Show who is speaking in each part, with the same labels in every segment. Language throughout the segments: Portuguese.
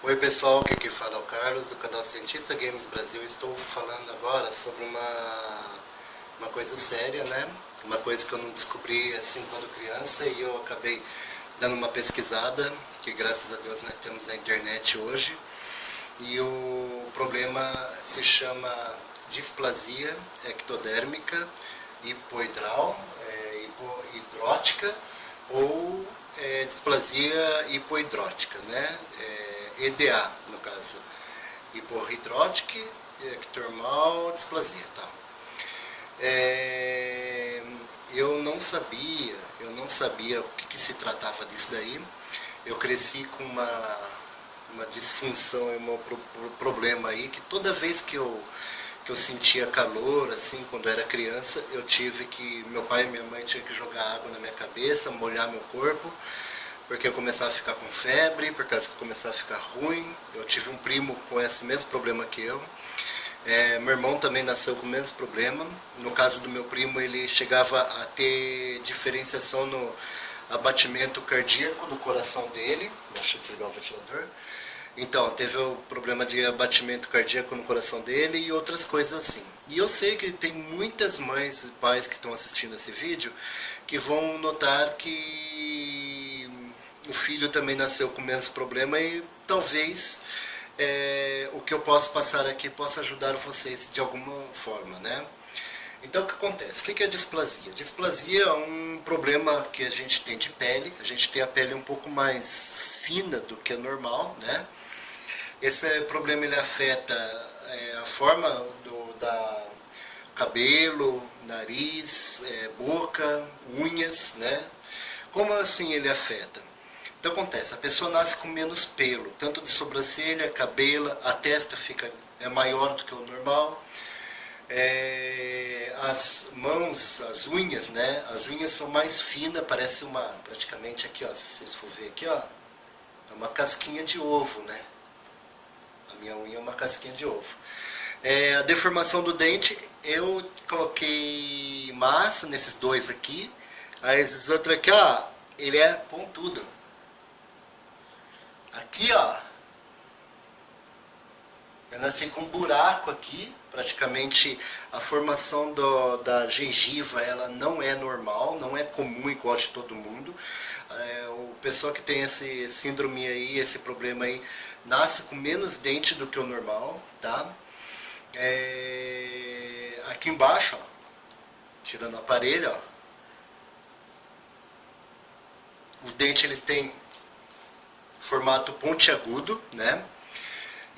Speaker 1: Oi pessoal, aqui fala é o Carlos do canal Cientista Games Brasil. Estou falando agora sobre uma coisa séria, né? Uma coisa que eu não descobri assim quando criança e eu acabei dando uma pesquisada, que graças a Deus nós temos a internet hoje. E o problema se chama displasia ectodérmica hipoidral, hipohidrótica ou displasia hipohidrótica, né? EDA, no caso. Hipohidrótica, ectodermal, displasia, tá? Eu não sabia o que se tratava disso daí. Eu cresci com uma disfunção, um problema aí, que toda vez que eu sentia calor, assim, quando era criança, meu pai e minha mãe tinham que jogar água na minha cabeça, molhar meu corpo, porque eu começava a ficar com febre, por causa que eu começava a ficar ruim. Eu tive um primo com esse mesmo problema que eu. Meu irmão também nasceu com o mesmo problema. No caso do meu primo, ele chegava a ter diferenciação no abatimento cardíaco do coração dele. Deixa eu desligar o ventilador. Então, teve o problema de abatimento cardíaco no coração dele e outras coisas assim. E eu sei que tem muitas mães e pais que estão assistindo esse vídeo que vão notar que o filho também nasceu com o mesmo problema e talvez o que eu posso passar aqui possa ajudar vocês de alguma forma, né? Então, o que acontece? O que é displasia? Displasia é um problema que a gente tem de pele. A gente tem a pele um pouco mais fina do que a normal, né? Esse problema ele afeta a forma da cabelo, nariz, boca, unhas, né? Como assim ele afeta? Então acontece, a pessoa nasce com menos pelo, tanto de sobrancelha, cabelo, a testa é maior do que o normal. As mãos, as unhas, né? As unhas são mais finas, parece praticamente aqui, ó, se vocês for ver aqui, ó, é uma casquinha de ovo, né? A minha unha é uma casquinha de ovo. A deformação do dente, eu coloquei massa nesses dois aqui, aí esses outros aqui, ó, ele é pontudo. Aqui, ó, eu nasci com um buraco aqui, praticamente a formação da gengiva, ela não é normal, não é comum igual de todo mundo. O pessoal que tem esse síndrome aí, esse problema aí, nasce com menos dente do que o normal, tá? Aqui embaixo, ó, tirando o aparelho, ó, os dentes eles têm formato pontiagudo, né?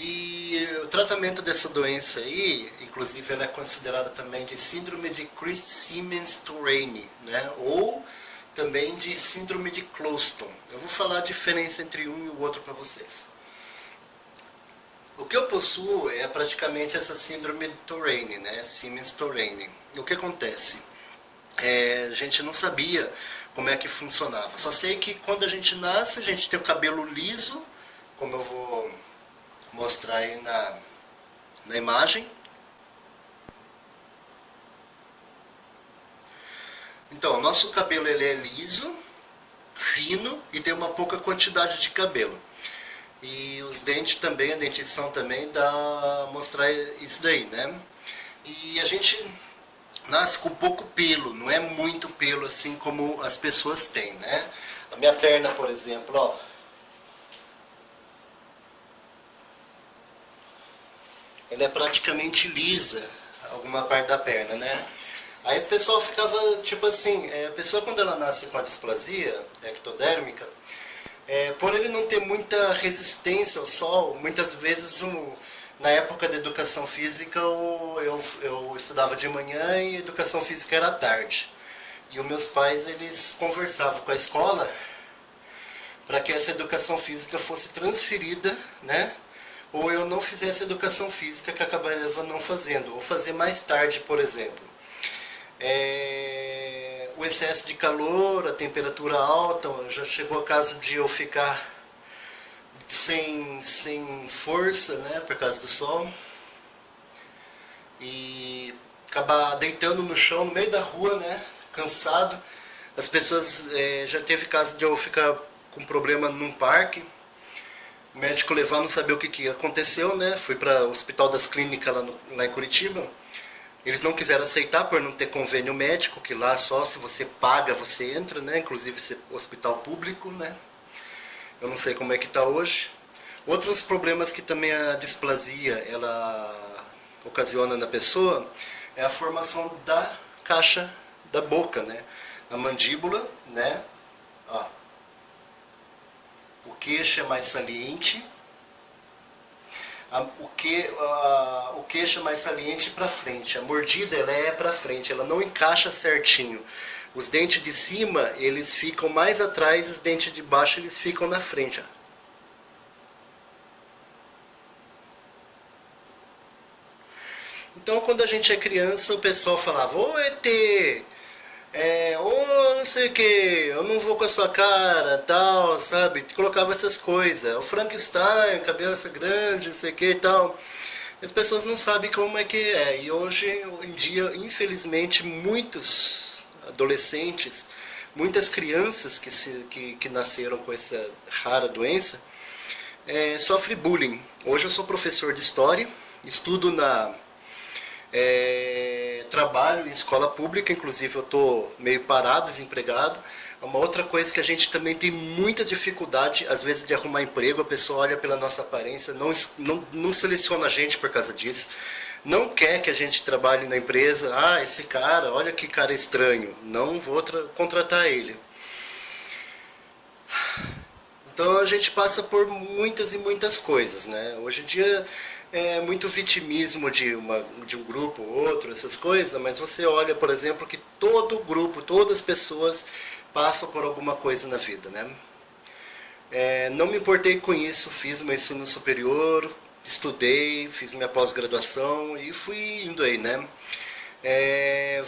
Speaker 1: E o tratamento dessa doença aí, inclusive ela é considerada também de síndrome de Crist-Siemens-Touraine, né? Ou também de síndrome de Clouston. Eu vou falar a diferença entre um e o outro para vocês. O que eu possuo é praticamente essa síndrome de Touraine, né? Siemens-Touraine. O que acontece? A gente não sabia como é que funcionava. Só sei que quando a gente nasce, a gente tem o cabelo liso, como eu vou mostrar aí na imagem. Então, o nosso cabelo ele é liso, fino e tem uma pouca quantidade de cabelo. E os dentes também, a dentição também dá a mostrar isso daí, né? E a gente nasce com pouco pelo, não é muito pelo assim como as pessoas têm, né? A minha perna, por exemplo, ó, ela é praticamente lisa, alguma parte da perna, né? Aí as pessoas ficavam, tipo assim, a pessoa quando ela nasce com a displasia ectodérmica, por ele não ter muita resistência ao sol, muitas vezes na época da educação física eu estudava de manhã e educação física era à tarde. E os meus pais eles conversavam com a escola para que essa educação física fosse transferida, né? Ou eu não fizesse educação física que acabaria não fazendo, ou fazer mais tarde, por exemplo. O excesso de calor, a temperatura alta, já chegou a caso de eu ficar sem força, né, por causa do sol, e acabar deitando no chão, no meio da rua, né, cansado. As pessoas, já teve caso de eu ficar com problema num parque, O médico levar, não sabia o que aconteceu, né? Fui para o Hospital das Clínicas lá em Curitiba. Eles não quiseram aceitar por não ter convênio médico, que lá só se você paga você entra, né? Inclusive hospital público, né? Eu não sei como é que está hoje. Outros problemas que também a displasia ela ocasiona na pessoa é a formação da caixa da boca, né? A mandíbula, né? Ó. O queixo é mais saliente. O queixo é mais saliente para frente. A mordida ela é para frente, ela não encaixa certinho. Os dentes de cima eles ficam mais atrás, os dentes de baixo eles ficam na frente. Ó. Então, quando a gente é criança, o pessoal falava: ô ET, ô não sei o que, eu não vou com a sua cara, tal, sabe? Colocava essas coisas. O Frankenstein, cabeça grande, não sei o que e tal. As pessoas não sabem como é que é. E hoje em dia, infelizmente, muitos adolescentes, muitas crianças que nasceram com essa rara doença, sofrem bullying. Hoje eu sou professor de história, estudo trabalho em escola pública, inclusive eu estou meio parado, desempregado. Uma outra coisa que a gente também tem muita dificuldade, às vezes, de arrumar emprego, a pessoa olha pela nossa aparência, não seleciona a gente por causa disso, não quer que a gente trabalhe na empresa. Ah, esse cara, olha que cara estranho, não vou contratar ele. Então a gente passa por muitas e muitas coisas, né? Hoje em dia é muito vitimismo de um grupo ou outro, essas coisas, mas você olha, por exemplo, que todo grupo, todas as pessoas passam por alguma coisa na vida, né? Não me importei com isso, fiz meu ensino superior, estudei, fiz minha pós-graduação e fui indo aí, né?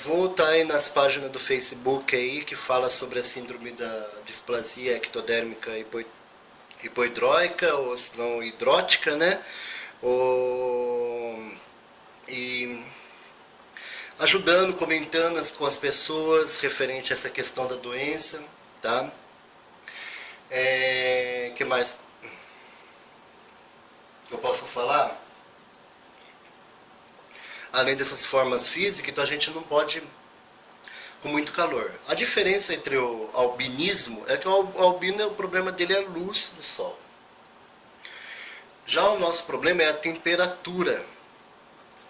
Speaker 1: Vou estar aí nas páginas do Facebook aí que fala sobre a síndrome da displasia ectodérmica hipoidróica, ou se não hidrótica, né? E ajudando, comentando com as pessoas referente a essa questão da doença, tá? Que mais que eu posso falar? Além dessas formas físicas, então a gente não pode com muito calor. A diferença entre o albinismo é que o albino, o problema dele é a luz do sol. Já o nosso problema é a temperatura.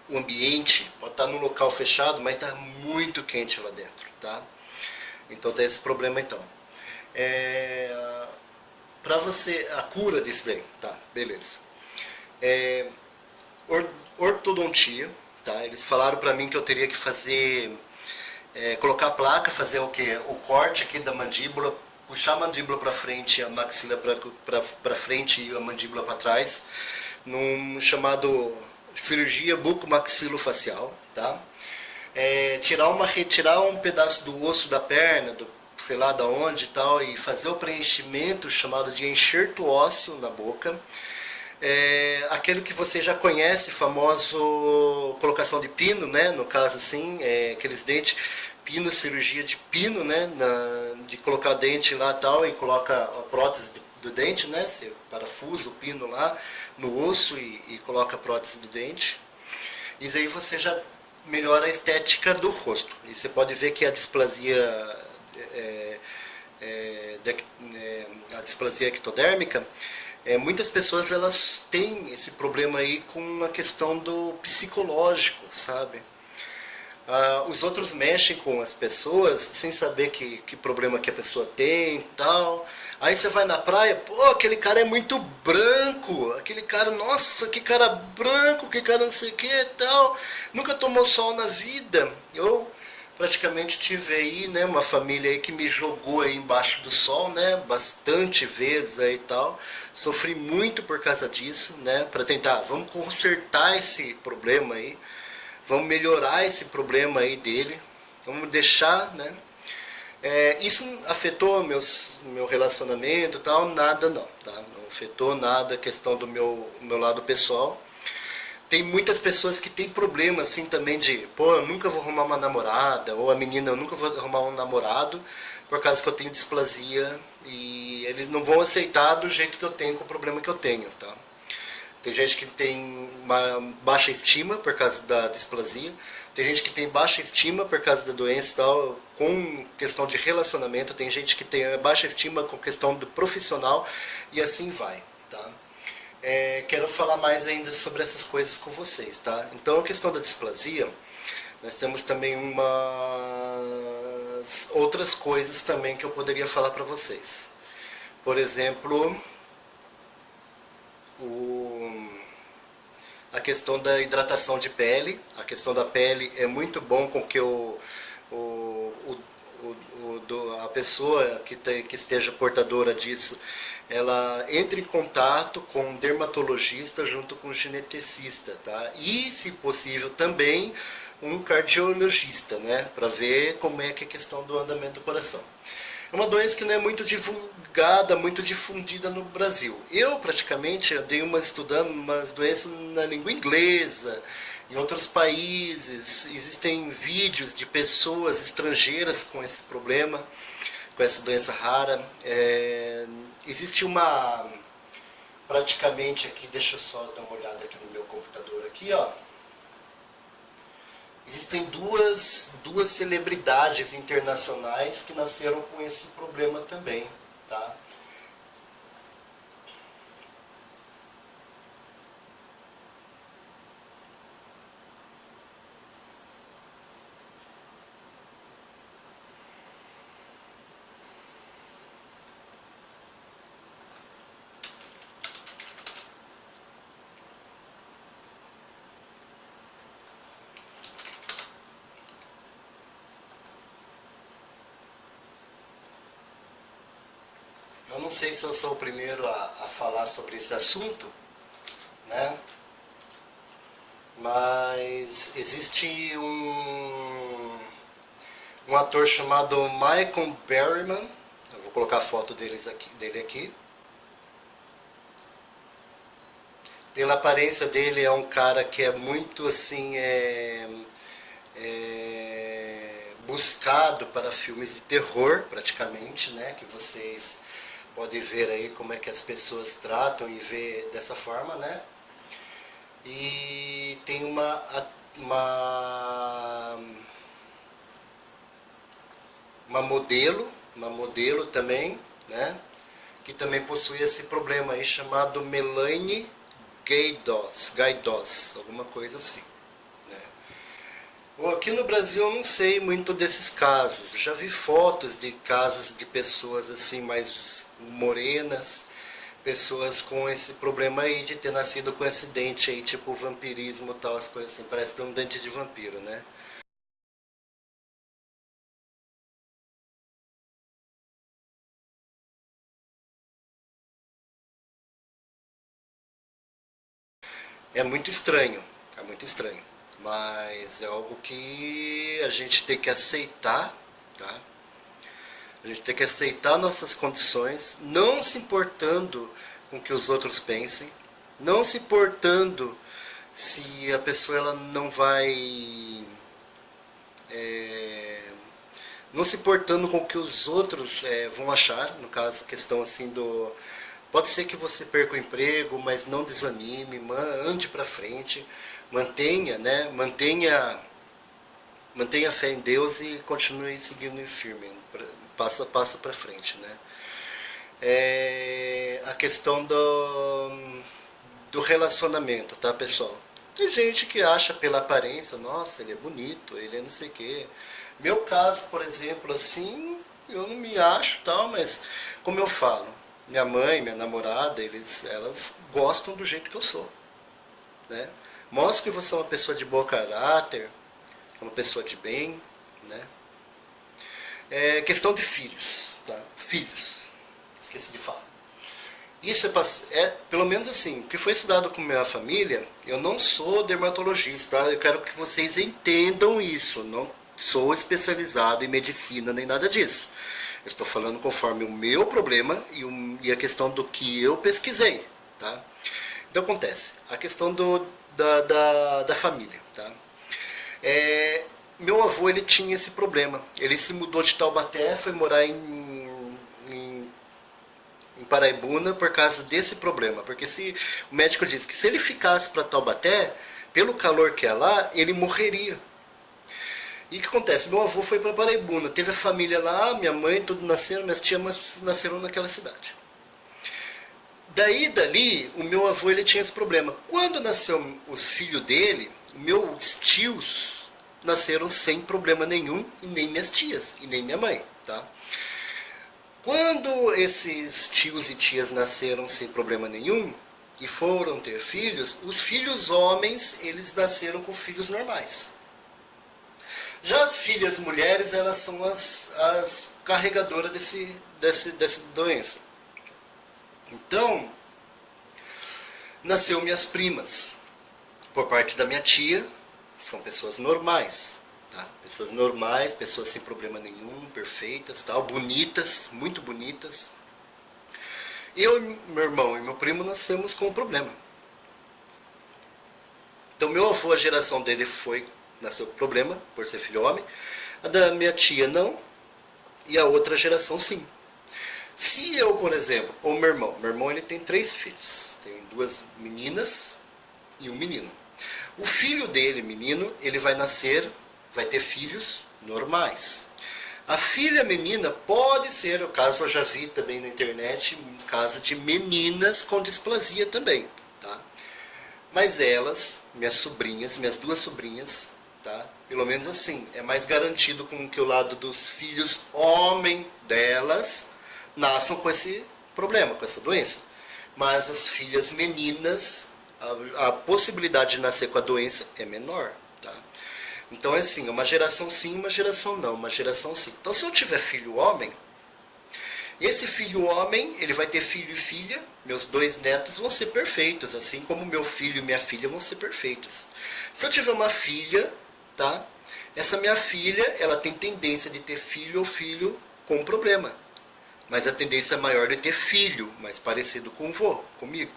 Speaker 1: O ambiente pode estar num local fechado, mas está muito quente lá dentro, tá? Então tem esse problema então. Para você, a cura disso daí, tá? Beleza. Ortodontia, tá? Eles falaram para mim que eu teria que fazer, colocar a placa, fazer o quê? O corte aqui da mandíbula, puxar a mandíbula para frente, a maxila para frente e a mandíbula para trás, num chamado cirurgia bucomaxilofacial, tá? Retirar um pedaço do osso da perna, sei lá da onde e tal, e fazer o preenchimento chamado de enxerto ósseo na boca. Aquele que você já conhece, famoso colocação de pino, né? No caso assim, aqueles dentes, pino, cirurgia de pino, né? De colocar dente lá tal, e coloca a prótese do dente, né? Você parafusa o pino lá no osso e coloca a prótese do dente. Isso aí você já melhora a estética do rosto. E você pode ver que a displasia ectodérmica, muitas pessoas elas têm esse problema aí com a questão do psicológico, sabe? Os outros mexem com as pessoas sem saber que problema que a pessoa tem e tal. Aí você vai na praia, pô, aquele cara é muito branco, aquele cara, nossa, que cara branco, que cara não sei o que e tal, nunca tomou sol na vida. Eu praticamente tive aí, né, uma família aí que me jogou aí embaixo do sol, né, bastante vezes aí e tal. Sofri muito por causa disso, né, para tentar, vamos consertar esse problema aí, vamos melhorar esse problema aí dele, vamos deixar, né. Isso afetou meu relacionamento e tal? Nada não, tá? Não afetou nada a questão do meu lado pessoal. tem muitas pessoas que têm problema assim também de, pô, eu nunca vou arrumar uma namorada, ou a menina, eu nunca vou arrumar um namorado por causa que eu tenho displasia e eles não vão aceitar do jeito que eu tenho, com o problema que eu tenho, tá? Tem gente que tem uma baixa estima por causa da displasia, tem gente que tem baixa estima por causa da doença e tal, com questão de relacionamento, tem gente que tem baixa estima com questão do profissional e assim vai, tá? Quero falar mais ainda sobre essas coisas com vocês, tá? Então, a questão da displasia, nós temos também umas outras coisas também que eu poderia falar para vocês. Por exemplo, a questão da hidratação de pele. A questão da pele é muito bom com que a pessoa que esteja portadora disso, ela entre em contato com um dermatologista junto com um geneticista, tá? E, se possível, também um cardiologista, né? Para ver como é que é a questão do andamento do coração. É uma doença que não é muito divulgada, muito difundida no Brasil. Eu, praticamente, dei estudando umas doenças na língua inglesa, em outros países. Existem vídeos de pessoas estrangeiras com esse problema, com essa doença rara. Existe praticamente aqui, deixa eu só dar uma olhada aqui no meu computador aqui, ó. Existem duas celebridades internacionais que nasceram com esse problema também, tá? Eu não sei se eu sou o primeiro a falar sobre esse assunto, né? Mas existe um ator chamado Michael Berryman. Eu vou colocar a foto dele aqui. Pela aparência dele, é um cara que é muito assim, buscado para filmes de terror, praticamente, né? Que vocês podem ver aí como é que as pessoas tratam e vê dessa forma, né? E tem uma modelo também, né? Que também possui esse problema aí chamado Melanie Gaydos, alguma coisa assim. Bom, aqui no Brasil eu não sei muito desses casos. Eu já vi fotos de casos de pessoas assim mais morenas, pessoas com esse problema aí de ter nascido com esse dente aí, tipo vampirismo e tal, as coisas assim. Parece que tem um dente de vampiro, né? É muito estranho, é muito estranho. Mas é algo que a gente tem que aceitar, tá? A gente tem que aceitar nossas condições, não se importando com o que os outros pensem, não se importando se a pessoa ela não vai, não se importando com o que os outros vão achar, no caso a questão assim do, pode ser que você perca o emprego, mas não desanime, ande para frente, mantenha, né, mantenha fé em Deus e continue seguindo firme, passo a passo para frente, né? A questão do relacionamento, tá, pessoal? Tem gente que acha pela aparência, nossa, ele é bonito, ele é não sei o quê. Meu caso, por exemplo, assim, eu não me acho tal, mas como eu falo, minha mãe, minha namorada, elas gostam do jeito que eu sou, né? Mostra que você é uma pessoa de bom caráter, uma pessoa de bem, né? Questão de filhos, tá? Filhos, esqueci de falar. Isso pelo menos assim, o que foi estudado com minha família, eu não sou dermatologista, tá? Eu quero que vocês entendam isso, não sou especializado em medicina nem nada disso. Eu estou falando conforme o meu problema e a questão do que eu pesquisei, tá? Então acontece, a questão da família. Tá? Meu avô ele tinha esse problema. Ele se mudou de Taubaté, foi morar em Paraibuna por causa desse problema. Porque o médico disse que se ele ficasse para Taubaté, pelo calor que é lá, ele morreria. E o que acontece? Meu avô foi para Paraibuna, teve a família lá, minha mãe, tudo nasceram, minhas tias nasceram naquela cidade. Dali, o meu avô ele tinha esse problema. Quando nasceu os filhos dele, meus tios nasceram sem problema nenhum, e nem minhas tias, e nem minha mãe. Tá? Quando esses tios e tias nasceram sem problema nenhum, e foram ter filhos, os filhos homens, eles nasceram com filhos normais. Já as filhas mulheres, elas são as carregadoras dessa doença. Então, nasceu minhas primas, por parte da minha tia, são pessoas normais, tá? Pessoas normais, pessoas sem problema nenhum, perfeitas, tal, bonitas, muito bonitas. Eu, meu irmão e meu primo nascemos com um problema. Então, meu avô, a geração dele nasceu com problema, por ser filho homem. A da minha tia, não. E a outra geração, sim. Se eu, por exemplo, ou meu irmão ele tem 3 filhos. Tem 2 meninas e um menino. O filho dele, menino, ele vai ter filhos normais. A filha menina pode ser, o caso eu já vi também na internet, um caso de meninas com displasia também. Tá? Mas elas, minhas 2 sobrinhas, tá? Pelo menos assim, é mais garantido com que o lado dos filhos homem delas nasçam com esse problema, com essa doença. Mas as filhas meninas, a possibilidade de nascer com a doença é menor. Tá? Então é assim, uma geração sim, uma geração não, uma geração sim. Então se eu tiver filho homem, esse filho homem, ele vai ter filho e filha, meus 2 netos vão ser perfeitos, assim como meu filho e minha filha vão ser perfeitos. Se eu tiver uma filha, tá? Essa minha filha, ela tem tendência de ter filho ou filho com problema. Mas a tendência é maior de ter filho, mais parecido com o vô, comigo.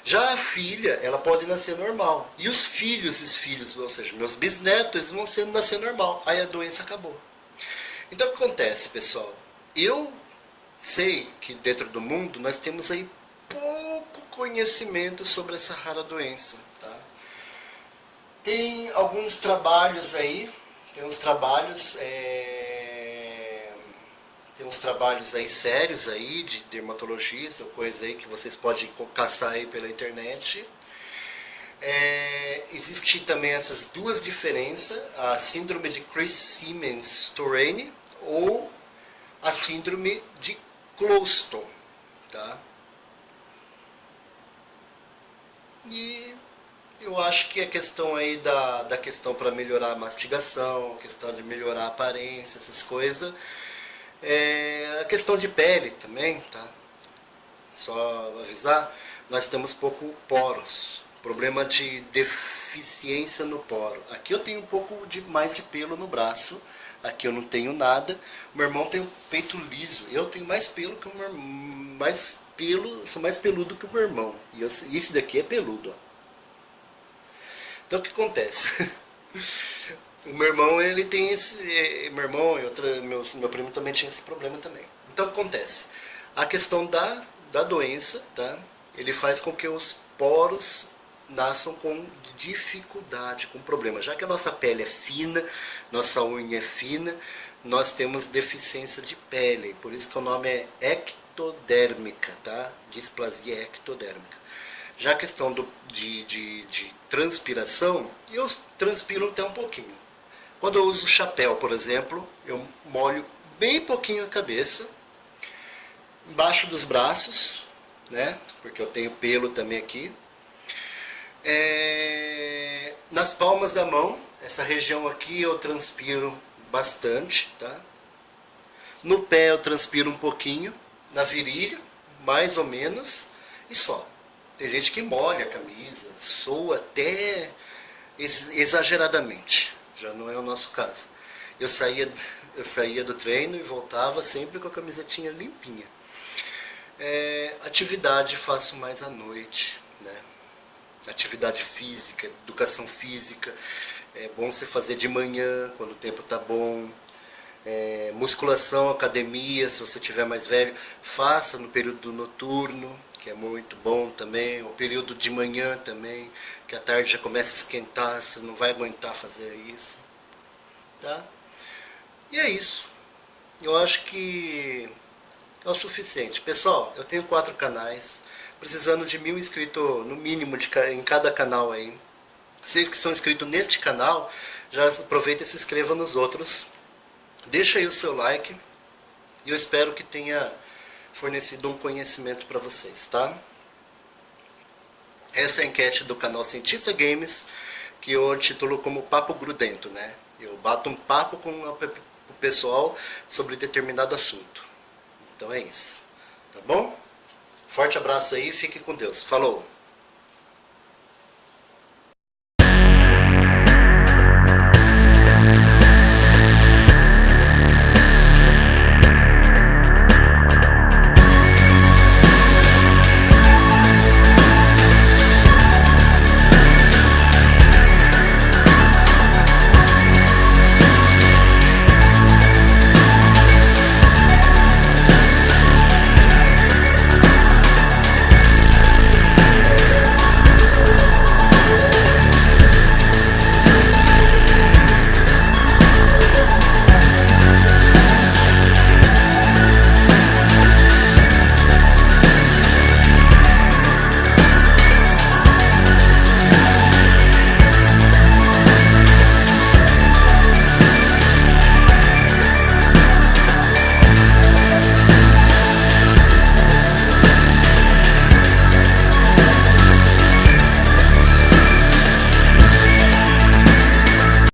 Speaker 1: Já a filha, ela pode nascer normal. E os filhos, ou seja, meus bisnetos, eles vão nascer normal. Aí a doença acabou. Então o que acontece, pessoal? Eu sei que dentro do mundo nós temos aí pouco conhecimento sobre essa rara doença. Tá? Tem alguns trabalhos aí, tem uns trabalhos aí sérios aí de dermatologista, coisa aí que vocês podem caçar aí pela internet. Existe também essas 2 diferenças, a síndrome de Criss-Siemens-Torreyne ou a síndrome de Clouston. Tá? E eu acho que a questão aí da questão para melhorar a mastigação, a questão de melhorar a aparência, essas coisas, a questão de pele também, tá? Só avisar, nós temos pouco poros, problema de deficiência no poro. Aqui eu tenho um pouco mais de pelo no braço, aqui eu não tenho nada. O meu irmão tem o peito liso, eu tenho mais pelo que o meu irmão, sou mais peludo que o meu irmão. E esse daqui é peludo, ó. Então o que acontece? O meu irmão, ele tem esse... Meu irmão e meu primo também tinha esse problema também. Então o que acontece? A questão da doença, tá? Ele faz com que os poros nasçam com dificuldade, com problema. Já que a nossa pele é fina, nossa unha é fina, nós temos deficiência de pele. Por isso que o nome é ectodérmica, tá? Displasia ectodérmica. Já a questão de transpiração, eu transpiro até um pouquinho. Quando eu uso chapéu, por exemplo, eu molho bem pouquinho a cabeça, embaixo dos braços, né? Porque eu tenho pelo também aqui. Nas palmas da mão, essa região aqui eu transpiro bastante, tá? No pé eu transpiro um pouquinho, na virilha, mais ou menos, e só. Tem gente que molha a camisa, soa até exageradamente. Já não é o nosso caso. Eu saía do treino e voltava sempre com a camisetinha limpinha. Atividade faço mais à noite, né? atividade física, educação física. É bom você fazer de manhã, quando o tempo tá bom. Musculação, academia, se você tiver mais velho, faça no período noturno, que é muito bom também, o período de manhã também, que a tarde já começa a esquentar, você não vai aguentar fazer isso, tá? E é isso. Eu acho que é o suficiente. Pessoal, eu tenho 4 canais, precisando de 1000 inscritos no mínimo em cada canal aí. Vocês que são inscritos neste canal, já aproveita e se inscreva nos outros. Deixa aí o seu like e eu espero que tenha fornecido um conhecimento para vocês, tá? Essa é a enquete do canal Cientista Games, que eu intitulo como Papo Grudento, né? Eu bato um papo com o pessoal sobre determinado assunto. Então é isso, tá bom? Forte abraço aí, fique com Deus. Falou!